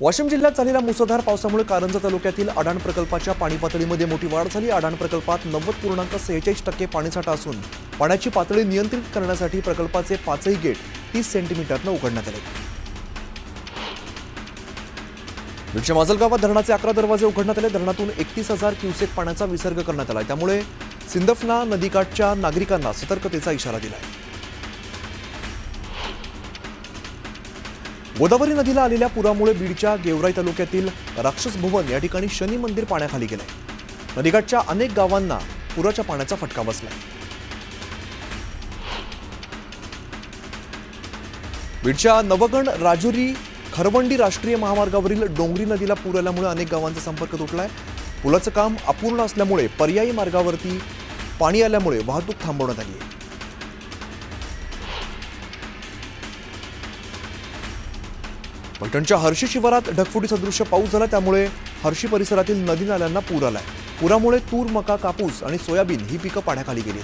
वाशिम जिल्ह्यात झालेल्या मुसळधार पावसामुळे कारंजा तालुक्यातील अडाण प्रकल्पाच्या पाणी पातळीमध्ये मोठी वाढ झाली। अडाण प्रकल्पात 90.46% पाणीसाठा असून पाण्याची पातळी नियंत्रित करण्यासाठी प्रकल्पाचे 5ही गेट 30 सेंटीमीटरने उघडण्यात आले। बीडच्या माजलगावात धरणाचे 11 दरवाजे उघडण्यात आले। धरणातून 31,000 क्युसेक पाण्याचा विसर्ग करण्यात आला। त्यामुळे सिंदफना नदीकाठच्या नागरिकांना सतर्कतेचा इशारा दिला आहे। गोदावरी नदीला आलेल्या पुरामुळे बीडच्या गेवराई तालुक्यातील राक्षस भवन या ठिकाणी शनी मंदिर पाण्याखाली गेले। नदीकाठच्या अनेक गावांना पुराच्या पाण्याचा फटका बसला। बीडच्या नवगण राजुरी खरवंडी राष्ट्रीय महामार्गावरील डोंगरी नदीला पूर आल्यामुळे अनेक गावांचा संपर्क तुटलाय। पुलाचं काम अपूर्ण असल्यामुळे पर्यायी मार्गावरती पाणी आल्यामुळे वाहतूक थांबवण्यात आली आहे। पैठणच्या हर्षी शिवारात ढगफुटी सदृश्य पाऊस झाला। त्यामुळे हर्षी परिसरातील नदी नाल्यांना पूर आलाय। पुरामुळे तूर, मका, कापूस आणि सोयाबीन ही पिकं पाण्याखाली गेली।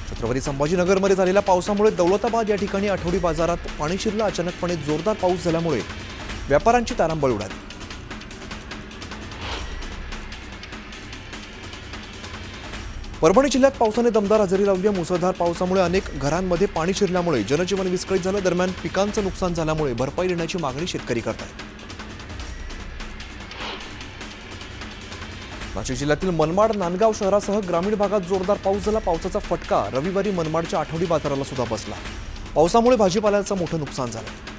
छत्रपती संभाजीनगरमध्ये झालेल्या पावसामुळे दौलताबाद या ठिकाणी आठवडी बाजारात पाणी शिरलं। अचानकपणे जोरदार पाऊस झाल्यामुळे व्यापाऱ्यांची तारांबळ उडाली। परभणी जिल्ह्यात पावसाने दमदार हजेरी लावली आहे। मुसळधार पावसामुळे अनेक घरांमध्ये पाणी शिरल्यामुळे जनजीवन विस्कळीत झालं। दरम्यान पिकांचं नुकसान झाल्यामुळे भरपाई देण्याची मागणी शेतकरी करतात। नाशिक जिल्ह्यातील मनमाड, नांदगाव शहरासह ग्रामीण भागात जोरदार पाऊस झाला। पावसाचा फटका रविवारी मनमाडच्या आठवडी बाजाराला सुद्धा बसला। पावसामुळे भाजीपाल्याचं मोठं नुकसान झालं।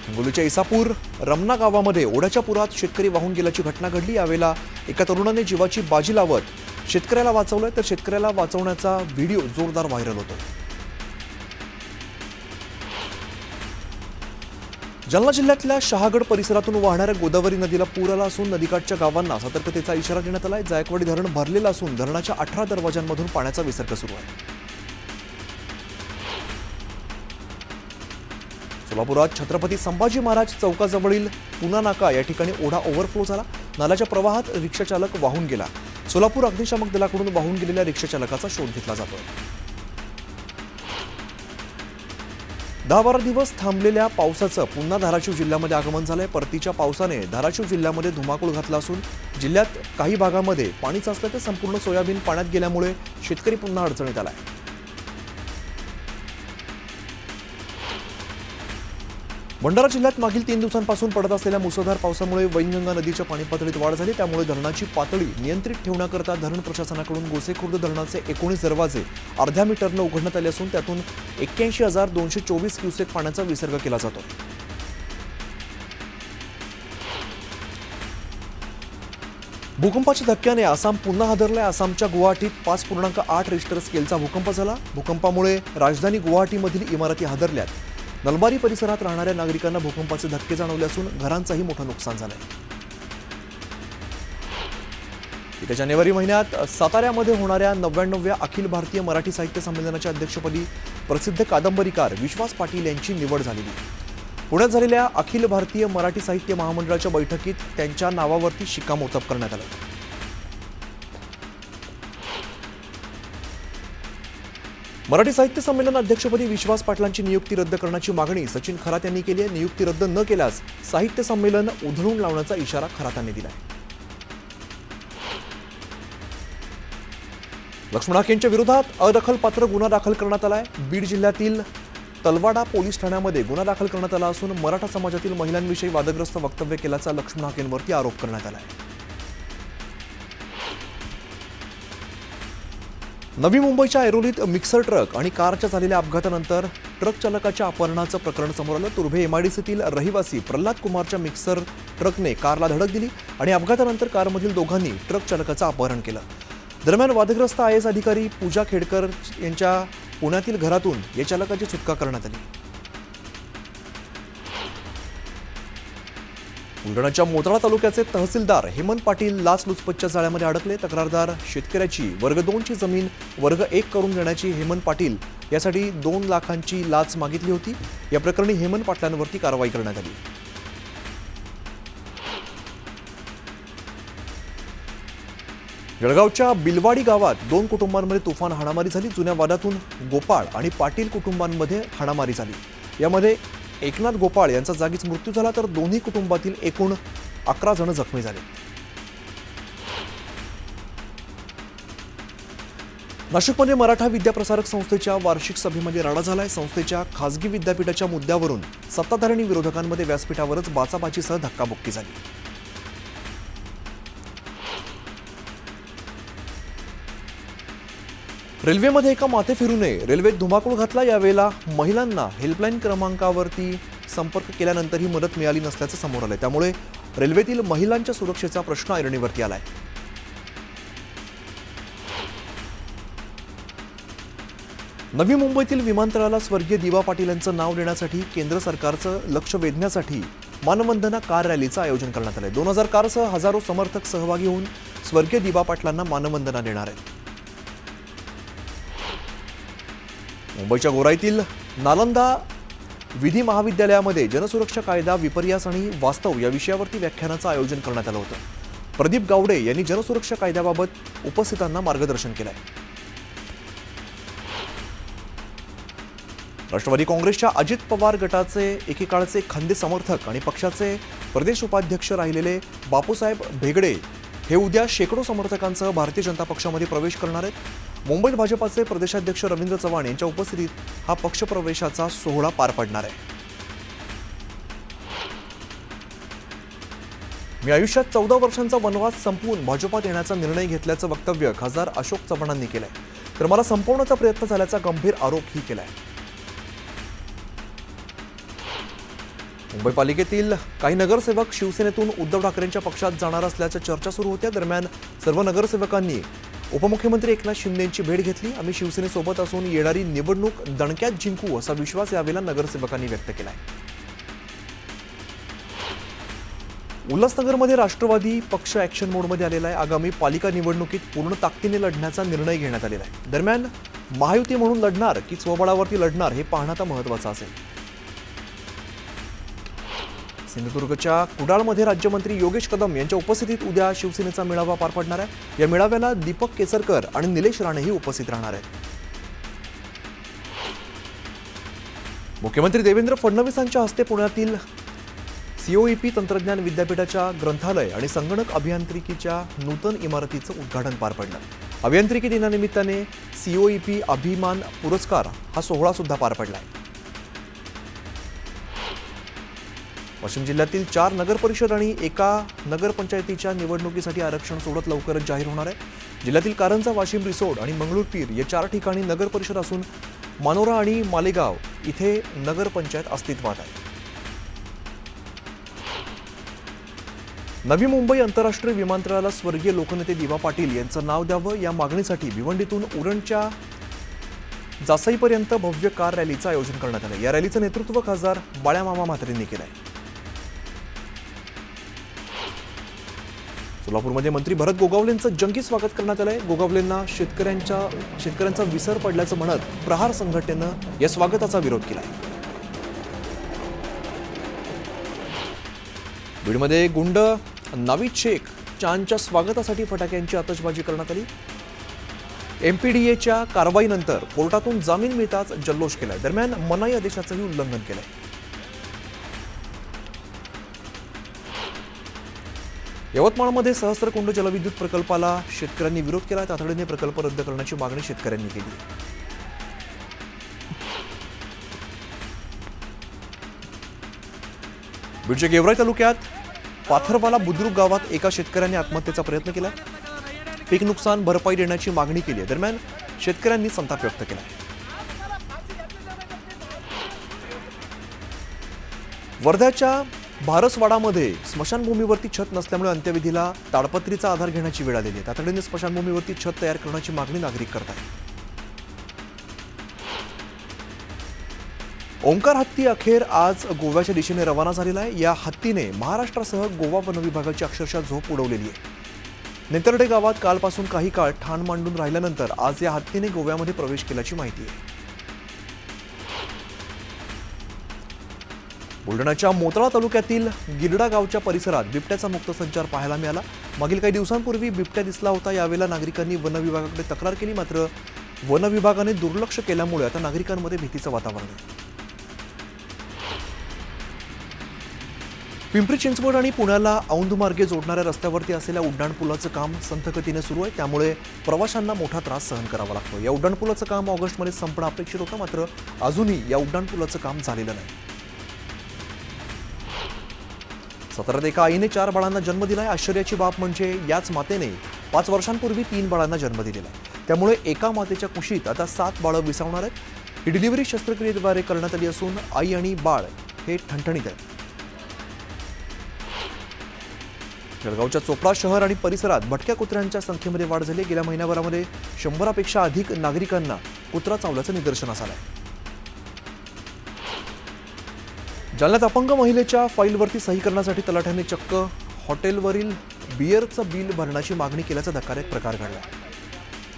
हिंगोलीच्या इसापूर रमना गावामध्ये ओढ्याच्या पुरात शेतकरी वाहून गेल्याची घटना घडली। यावेळेला एका तरुणाने जीवाची बाजी लावत शेतकऱ्याला वाचवलं, तर शेतकऱ्याला वाचवण्याचा व्हिडिओ जोरदार व्हायरल होतो। जालना जिल्ह्यातल्या शहागड परिसरातून वाहणाऱ्या गोदावरी नदीला पूर आला असून नदीकाठच्या गावांना सतर्कतेचा इशारा देण्यात आलाय। जायकवाडी धरण भरलेलं असून धरणाच्या 18 दरवाजांमधून पाण्याचा विसर्ग सुरू आहे। सोलापुरात छत्रपती संभाजी महाराज चौकाजवळील पुना नाका या ठिकाणी ओढा ओव्हरफ्लो झाला। नाल्याच्या प्रवाहात रिक्षाचालक वाहून गेला। सोलापूर अग्निशामक दलाकडून वाहून गेलेल्या रिक्षाचालकाचा शोध घेतला जातोय। 10-12 दिवस थांबलेल्या पावसाचं पुन्हा धाराशिव जिल्ह्यामध्ये आगमन झालंय। परतीच्या पावसाने धाराशिव जिल्ह्यामध्ये धुमाकूळ घातला असून जिल्ह्यात काही भागामध्ये पाणी साचलं, तर संपूर्ण सोयाबीन पाण्यात गेल्यामुळे शेतकरी पुन्हा अडचणीत आलाय। भंडारा जिल्ह्यात मागील 3 दिवसांपासून पडत असलेल्या मुसळधार पावसामुळे वैनगंगा नदीच्या पाणी पातळीत वाढ झाली। त्यामुळे धरणाची पातळी नियंत्रित ठेवण्याकरता धरण प्रशासनाकडून गोसेखुर्द धरणाचे 19 दरवाजे अर्ध्या मीटरनं उघडण्यात आले असून त्यातून 81,224 क्युसेक पाण्याचा विसर्ग केला जातो। भूकंपाच्या धक्क्याने आसाम पुन्हा हादरलाय। आसामच्या गुवाहाटीत 5.8 रिश्टर स्केलचा भूकंप झाला। भूकंपामुळे राजधानी गुवाहाटीमधील इमारती हादरल्यात। नलबारी परिसरात राहणाऱ्या नागरिकांना भूकंपाचे धक्के जाणवले असून घरांचंही मोठं नुकसान झालंय। येत्या जानेवारी महिन्यात साताऱ्यामध्ये होणाऱ्या 99व्या अखिल भारतीय मराठी साहित्य संमेलनाच्या अध्यक्षपदी प्रसिद्ध कादंबरीकार विश्वास पाटील यांची निवड झालेली। पुण्यात झालेल्या अखिल भारतीय मराठी साहित्य महामंडळाच्या बैठकीत त्यांच्या नावावरती शिक्कामोर्तब करण्यात आलं। मराठी साहित्य संमेलन अध्यक्षपदी विश्वास पाटलांची नियुक्ती रद्द करण्याची मागणी सचिन खरात यांनी केली आहे। नियुक्ती रद्द न केल्यास साहित्य संमेलन उधळून लावण्याचा इशारा खरात यांनी दिलाय। लक्ष्मण हाकेंच्या विरोधात अदखलपात्र गुन्हा दाखल करण्यात आलाय। बीड जिल्ह्यातील तलवाडा पोलीस ठाण्यामध्ये गुन्हा दाखल करण्यात आला असून मराठा समाजातील महिलांविषयी वादग्रस्त वक्तव्य केल्याचा लक्ष्मण हाकेंवरती आरोप करण्यात आलाय। नवी मुंबईच्या ऐरोलीत मिक्सर ट्रक आणि कारच्या झालेल्या अपघातानंतर ट्रक चालकाच्या अपहरणाचं प्रकरण समोर आलं। तुर्भे एमआयडीसीतील रहिवासी प्रल्हाद कुमारच्या मिक्सर ट्रकने कारला धडक दिली आणि अपघातानंतर कारमधील दोघांनी ट्रक चालकाचं अपहरण केलं। दरम्यान वादग्रस्त IAS अधिकारी पूजा खेडकर यांच्या पुण्यातील घरातून या चालकाची सुटका करण्यात आली। बुलढाण्याच्या मोताळा तालुक्याचे तहसीलदार हेमंत पाटील लाचलुचपतच्या जाळ्यामध्ये अडकले। तक्रारदार शेतकऱ्याची वर्ग 2 ची जमीन वर्ग 1 करून देण्याची हेमंत पाटील यासाठी 2 लाखांची लाच मागितली होती। या प्रकरणी हेमंत पाटलांवरती कारवाई करण्यात आली। जळगावच्या बिलवाडी गावात 2 कुटुंबांमध्ये तुफान हाणामारी झाली. जुन्या वादातून गोपाळ आणि पाटील कुटुंबांमध्ये हाणामारी झाली. यामध्ये एकनाथ गोपाळ यांचा जागीच मृत्यू झाला, तर दोन्ही कुटुंबातील एकूण 11 जण जखमी झाले. नाशिकमध्ये मराठा विद्याप्रसारक संस्थेच्या वार्षिक सभेमध्ये राडा झालाय. संस्थेच्या खासगी विद्यापीठाच्या मुद्द्यावरून सत्ताधारी आणि विरोधकांमध्ये व्यासपीठावरच बाचाबाचीसह धक्काबुक्की झाली. रेल्वेमध्ये एका माथे फिरू नये, रेल्वेत धुमाकूळ घातला. यावेळेला महिलांना हेल्पलाईन क्रमांकावरती संपर्क केल्यानंतर ही मदत मिळाली नसल्याचं समोर आलंय. त्यामुळे रेल्वेतील महिलांच्या सुरक्षेचा प्रश्न ऐरणीवरती आलाय. नवी मुंबईतील विमानतळाला स्वर्गीय दिवा पाटील यांचं नाव देण्यासाठी केंद्र सरकारचं लक्ष वेधण्यासाठी मानवंदना कार रॅलीचं आयोजन करण्यात आलंय. 2000 कारसह हजारो समर्थक सहभागी होऊन स्वर्गीय दिवा पाटलांना मानवंदना देणार आहेत. मुंबईच्या गोराईतील नालंदा विधी महाविद्यालयामध्ये जनसुरक्षा कायदा, विपर्यास आणि वास्तव या विषयावरती व्याख्यानाचं आयोजन करण्यात आलं होतं. प्रदीप गावडे यांनी जनसुरक्षा कायद्याबाबत उपस्थितांना मार्गदर्शन केलंय. राष्ट्रवादी काँग्रेसच्या अजित पवार गटाचे एकेकाळचे खंदे समर्थक आणि पक्षाचे प्रदेश उपाध्यक्ष राहिलेले बापूसाहेब भेगडे हे उद्या शेकडो समर्थकांसह भारतीय जनता पक्षामध्ये प्रवेश करणार आहेत. मुंबईत भाजपाचे प्रदेशाध्यक्ष रवींद्र चव्हाण यांच्या उपस्थितीत हा पक्षप्रवेशाचा सोहळा पार पडणार आहे. मी आयुष्यात 14 वर्षांचा वनवास संपवून भाजपात येण्याचा निर्णय घेतल्याचं वक्तव्य खासदार अशोक चव्हाणांनी केलंय. तर मला संपवण्याचा प्रयत्न झाल्याचा गंभीर आरोपही केलाय. मुंबई पालिकेतील काही नगरसेवक शिवसेनेतून उद्धव ठाकरेंच्या पक्षात जाणार असल्याच्या चर्चा सुरू होत्या. दरम्यान सर्व नगरसेवकांनी उपमुख्यमंत्री एकनाथ शिंदे यांची भेट घेतली. आम्ही शिवसेनेसोबत असून येणारी निवडणूक दणक्यात जिंकू असा विश्वास यावेळेला नगरसेवकांनी व्यक्त केलाय. उल्हासनगरमध्ये राष्ट्रवादी पक्ष ॲक्शन मोडमध्ये आलेला आहे. आगामी पालिका निवडणुकीत पूर्ण ताकदीने लढण्याचा निर्णय घेण्यात आलेला आहे. दरम्यान महायुती म्हणून लढणार की स्वबळावरती लढणार हे पाहणं आता महत्त्वाचं असेल. सिंधुदुर्गच्या कुडाळमध्ये राज्यमंत्री योगेश कदम यांच्या उपस्थितीत उद्या शिवसेनेचा मेळावा पार पडणार आहे. या मेळाव्याला दीपक केसरकर आणि निलेश राणेही उपस्थित राहणार आहेत. मुख्यमंत्री देवेंद्र फडणवीसांच्या हस्ते पुण्यातील सीओईपी तंत्रज्ञान विद्यापीठाच्या ग्रंथालय आणि संगणक अभियांत्रिकीच्या नूतन इमारतीचं उद्घाटन पार पडलं. अभियांत्रिकी दिनानिमित्ताने सीओईपी अभिमान पुरस्कार हा सोहळा सुद्धा पार पडलाय. वाशिम जिल्ह्यातील 4 नगरपरिषद आणि 1 नगरपंचायतीच्या निवडणुकीसाठी आरक्षण सोडत लवकरच जाहीर होणार आहे. जिल्ह्यातील कारंजा, वाशिम, रिसोड आणि मंगळूरपीर या 4 ठिकाणी नगरपरिषद असून मानोरा आणि मालेगाव इथे नगरपंचायत अस्तित्वात आहे. नवी मुंबई आंतरराष्ट्रीय विमानतळाला स्वर्गीय लोकनेते दिवा पाटील यांचं नाव द्यावं या मागणीसाठी भिवंडीतून उरणच्या जासईपर्यंत भव्य कार रॅलीचं आयोजन करण्यात आलं. या रॅलीचं नेतृत्व खासदार बाळ्यामामा म्हात्रेंनी केलं आहे. सोलापूरमध्ये मंत्री भरत गोगावलेंचं जंगी स्वागत करण्यात आलंय. गोगावलेंना शेतकऱ्यांचा विसर पडल्याचं म्हणत प्रहार संघटनेनं या स्वागताचा विरोध केलाय. बीडमध्ये गुंड नावीद शेख चांदच्या स्वागतासाठी फटाक्यांची आतषबाजी करण्यात आली. एमपीडीएच्या कारवाईनंतर कोर्टातून जामीन मिळताच जल्लोष केलाय. दरम्यान मनाई आदेशाचंही उल्लंघन केलंय. यवतमाळमध्ये सहस्त्रकुंड जलविद्युत प्रकल्पाला शेतकऱ्यांनी विरोध केला. तातडीने प्रकल्प रद्द करण्याची मागणी शेतकऱ्यांनी केली. बीडच्या गेवराई तालुक्यात पाथरवाला बुद्रुक गावात एका शेतकऱ्याने आत्महत्येचा प्रयत्न केला. पीक नुकसान भरपाई देण्याची मागणी केली आहे. दरम्यान शेतकऱ्यांनी संताप व्यक्त केला. वर्ध्याच्या भारसवाडामध्ये स्मशानभूमीवरती छत नसल्यामुळे अंत्यविधीला ताडपत्रीचा आधार घेण्याची वेळ आलेली आहे. तातडीने स्मशानभूमीवरती छत तयार करण्याची मागणी नागरिक करत आहेत. ओंकार हत्ती अखेर आज गोव्याच्या दिशेने रवाना झालेला आहे. या हत्तीने महाराष्ट्रासह गोवा वन विभागाची अक्षरशः झोप उडवलेली आहे. नेतर्डे गावात कालपासून काही काळ ठाण मांडून राहिल्यानंतर आज या हत्तीने गोव्यामध्ये प्रवेश केल्याची माहिती आहे. बुलढाण्याच्या मोताळा तालुक्यातील गिरडा गावच्या परिसरात बिबट्याचा मुक्त संचार पाहायला मिळाला. मागील काही दिवसांपूर्वी बिबट्या दिसला होता. यावेळेला नागरिकांनी वन विभागाकडे तक्रार केली, मात्र वन विभागाने दुर्लक्ष केल्यामुळे आता नागरिकांमध्ये भीतीचं वातावरण आहे. पिंपरी चिंचवड आणि पुण्याला औंध मार्गे जोडणाऱ्या रस्त्यावरती असलेल्या उड्डाणपुलाचं काम संथ गतीने सुरू आहे. त्यामुळे प्रवाशांना मोठा त्रास सहन करावा लागतो. या उड्डाणपुलाचं काम ऑगस्टमध्ये संपणं अपेक्षित होतं, मात्र अजूनही या उड्डाणपुलाचं काम झालेलं नाही. साताऱ्यात एका आईने 4 बाळांना जन्म दिलाय. आश्चर्याची बाब म्हणजे याच मातेने 5 वर्षांपूर्वी 3 बाळांना जन्म दिलेला आहे. त्यामुळे एका मातेच्या कुशीत आता 7 बाळं विसावणार आहेत. ही डिलिव्हरी शस्त्रक्रियेद्वारे करण्यात आली असून आई आणि बाळ हे ठणठणीत आहेत. जळगावच्या चोपडा शहर आणि परिसरात भटक्या कुत्र्यांच्या संख्येमध्ये वाढ झाली. गेल्या महिन्याभरामध्ये 100पेक्षा अधिक नागरिकांना कुत्रा चावल्याचं निदर्शनास आलंय. जालन्यात अपंग महिलेच्या फाईलवरती सही करण्यासाठी तलाठ्याने चक्क हॉटेलवरील बिअरचं बिल भरण्याची मागणी केल्याचा धक्कादायक प्रकार घडला.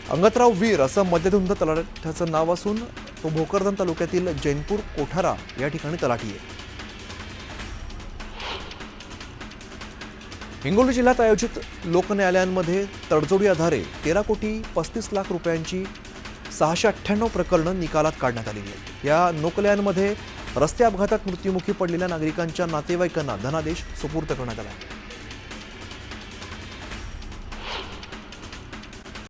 अंगतराव वीर असं मध्यधुंद तलाठ्याचं नाव असून तो भोकरदन तालुक्यातील जैनपूर कोठारा या ठिकाणी तलाठी आहे. हिंगोली जिल्ह्यात आयोजित लोकन्यायालयांमध्ये तडजोडी आधारे 13,35,00,000 रुपयांची 698 प्रकरणं निकालात काढण्यात आलेली आहेत. या लोकन्यायालयांमध्ये रस्ते अपघातात मृत्युमुखी पडलेल्या नागरिकांच्या नातेवाईकांना धनादेश सुपूर्द करण्यात आला.